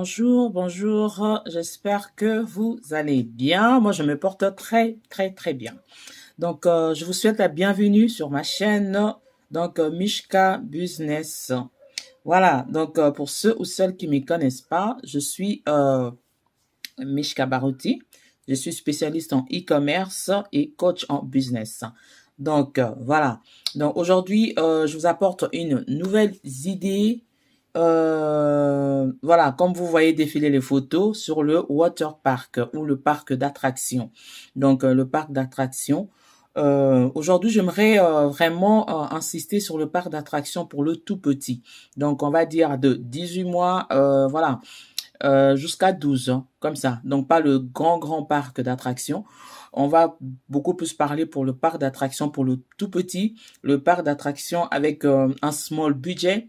Bonjour, bonjour. J'espère que vous allez bien. Moi, je me porte très, très, très bien. Donc, je vous souhaite la bienvenue sur ma chaîne, Mishka Business. Voilà. Donc, pour ceux ou celles qui ne me connaissent pas, je suis Mishka Baruti. Je suis spécialiste en e-commerce et coach en business. Donc, voilà. Donc, aujourd'hui, je vous apporte une nouvelle idée. Voilà, comme vous voyez défiler les photos sur le water park ou le parc d'attractions. Donc, le parc d'attractions. Aujourd'hui, j'aimerais vraiment insister sur le parc d'attractions pour le tout petit. Donc, on va dire de 18 mois, voilà, jusqu'à 12 ans, comme ça. Donc, pas le grand parc d'attractions. On va beaucoup plus parler pour le parc d'attractions pour le tout petit, le parc d'attractions avec un small budget,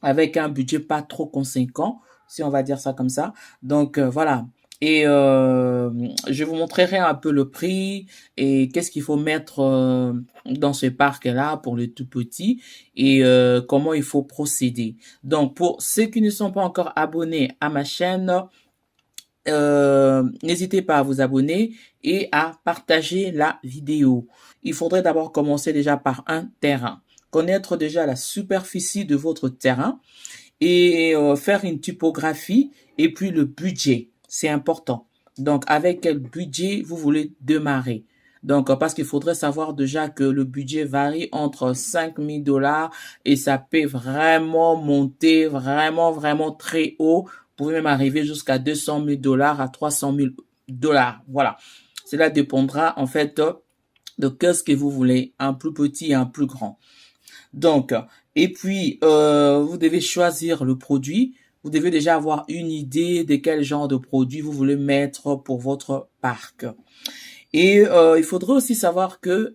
avec un budget pas trop conséquent, si on va dire ça comme ça. Donc, voilà. Et je vous montrerai un peu le prix et qu'est-ce qu'il faut mettre dans ce parc-là pour le tout petit et comment il faut procéder. Donc, pour ceux qui ne sont pas encore abonnés à ma chaîne, n'hésitez pas à vous abonner et à partager la vidéo. Il faudrait d'abord commencer déjà par un terrain. Connaître déjà la superficie de votre terrain et faire une typographie et puis le budget. C'est important. Donc, avec quel budget vous voulez démarrer? Donc, parce qu'il faudrait savoir déjà que le budget varie entre 5 000 $ et ça peut vraiment monter vraiment très haut. Vous pouvez même arriver jusqu'à 200 000 $ à 300 000 $. Voilà. Cela dépendra en fait de qu'est-ce que vous voulez, un plus petit et un plus grand. Donc, et puis, vous devez choisir le produit. Vous devez déjà avoir une idée de quel genre de produit vous voulez mettre pour votre parc. Et il faudrait aussi savoir que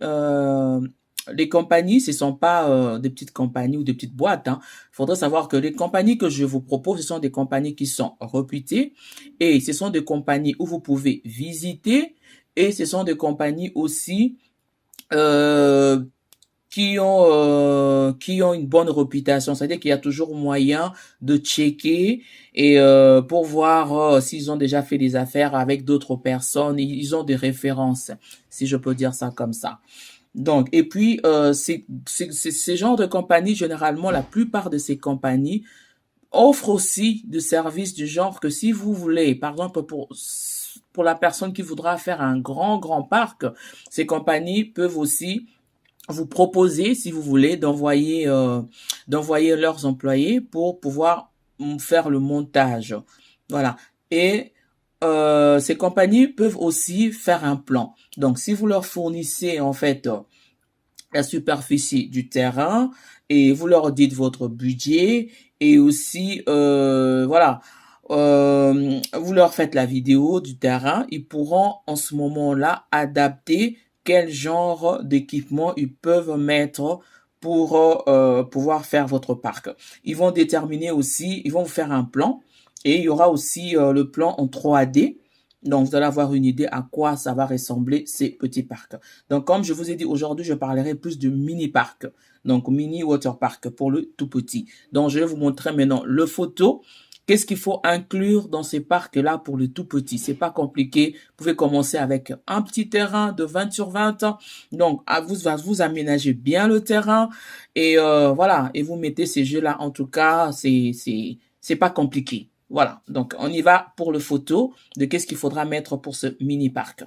les compagnies, ce sont pas des petites compagnies ou des petites boîtes. Hein. Il faudrait savoir que les compagnies que je vous propose, ce sont des compagnies qui sont réputées et ce sont des compagnies où vous pouvez visiter et ce sont des compagnies aussi euh, qui ont une bonne réputation, c'est-à-dire qu'il y a toujours moyen de checker et pour voir s'ils ont déjà fait des affaires avec d'autres personnes, ils ont des références, si je peux dire ça comme ça. Donc, et puis ces genres de compagnies, généralement, la plupart de ces compagnies offrent aussi des services du genre que si vous voulez, par exemple pour la personne qui voudra faire un grand parc, ces compagnies peuvent aussi vous proposer, si vous voulez, d'envoyer leurs employés pour pouvoir faire le montage. Voilà. Et ces compagnies peuvent aussi faire un plan. Donc, si vous leur fournissez en fait la superficie du terrain et vous leur dites votre budget et aussi voilà, vous leur faites la vidéo du terrain, ils pourront en ce moment-là adapter quel genre d'équipement ils peuvent mettre pour pouvoir faire votre parc. Ils vont déterminer aussi, ils vont vous faire un plan et il y aura aussi le plan en 3D. Donc, vous allez avoir une idée à quoi ça va ressembler ces petits parcs. Donc, comme je vous ai dit, aujourd'hui, je parlerai plus de mini-parc. Donc, mini water park pour le tout petit. Donc, je vais vous montrer maintenant le photo. Qu'est-ce qu'il faut inclure dans ces parcs-là pour le tout petit? C'est pas compliqué. Vous pouvez commencer avec un petit terrain de 20 sur 20. Donc, vous aménagez bien le terrain et voilà. Et vous mettez ces jeux-là. En tout cas, c'est pas compliqué. Voilà. Donc, on y va pour le photo de qu'est-ce qu'il faudra mettre pour ce mini parc.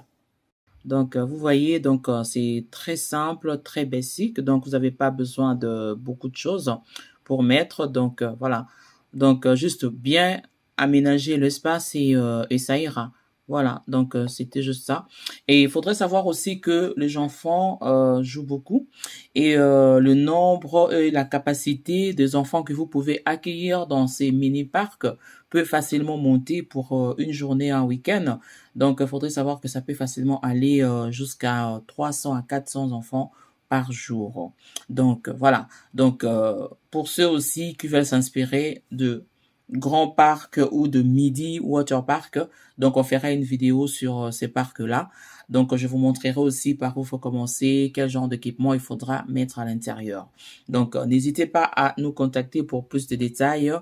Donc, vous voyez, donc c'est très simple, très basique. Donc, vous n'avez pas besoin de beaucoup de choses pour mettre. Donc, voilà. Donc, juste bien aménager l'espace et ça ira. Voilà. Donc, c'était juste ça. Et il faudrait savoir aussi que les enfants jouent beaucoup et le nombre et la capacité des enfants que vous pouvez accueillir dans ces mini-parcs peut facilement monter pour une journée, un week-end. Donc, il faudrait savoir que ça peut facilement aller jusqu'à 300 à 400 enfants par jour. Donc, voilà. Donc, pour ceux aussi qui veulent s'inspirer de grands parcs ou de Midi Water Park. Donc, on fera une vidéo sur ces parcs-là. Donc, je vous montrerai aussi par où il faut commencer, quel genre d'équipement il faudra mettre à l'intérieur. Donc, n'hésitez pas à nous contacter pour plus de détails.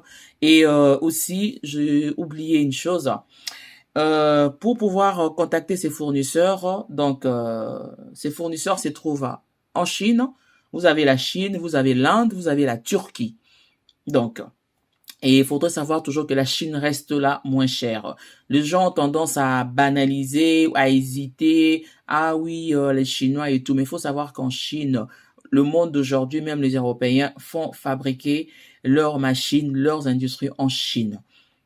Et aussi, j'ai oublié une chose. Pour pouvoir contacter ces fournisseurs, donc ces fournisseurs se trouvent en Chine. Vous avez la Chine, vous avez l'Inde, vous avez la Turquie. Donc, et il faudrait savoir toujours que la Chine reste là moins chère. Les gens ont tendance à banaliser, à hésiter. Ah oui, les Chinois et tout. Mais il faut savoir qu'en Chine, le monde d'aujourd'hui, même les Européens, font fabriquer leurs machines, leurs industries en Chine.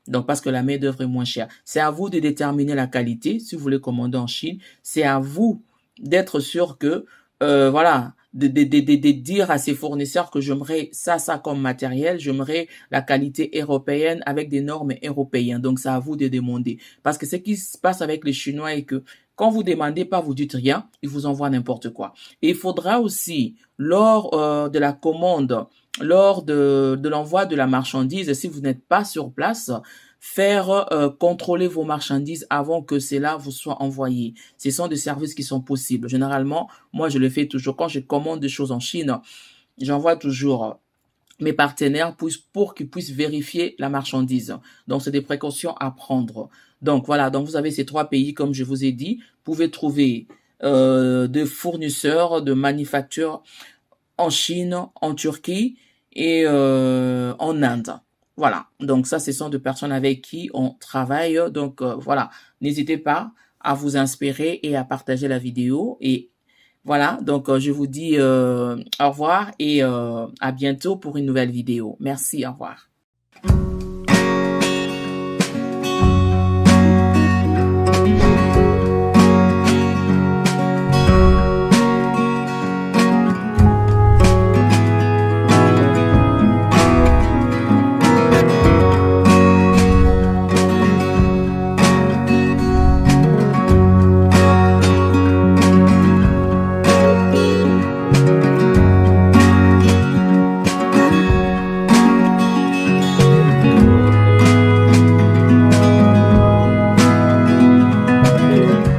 Donc, parce que la main-d'œuvre est moins chère. C'est à vous de déterminer la qualité si vous voulez commander en Chine. C'est à vous d'être sûr que, voilà, de dire à ses fournisseurs que j'aimerais ça comme matériel, j'aimerais la qualité européenne avec des normes européennes. Donc, c'est à vous de demander. Parce que ce qui se passe avec les Chinois est que quand vous demandez pas, vous dites rien, ils vous envoient n'importe quoi. Et il faudra aussi, lors de la commande, lors de l'envoi de la marchandise, si vous n'êtes pas sur place, faire contrôler vos marchandises avant que cela vous soit envoyé. Ce sont des services qui sont possibles. Généralement, moi, je le fais toujours. Quand je commande des choses en Chine, j'envoie toujours mes partenaires pour qu'ils puissent vérifier la marchandise. Donc, c'est des précautions à prendre. Donc, voilà. Donc, vous avez ces 3 pays, comme je vous ai dit. Vous pouvez trouver des fournisseurs de manufactures en Chine, en Turquie et en Inde. Voilà. Donc ça, ce sont des personnes avec qui on travaille. Donc voilà. N'hésitez pas à vous inspirer et à partager la vidéo. Et voilà. Donc je vous dis au revoir et à bientôt pour une nouvelle vidéo. Merci. Au revoir.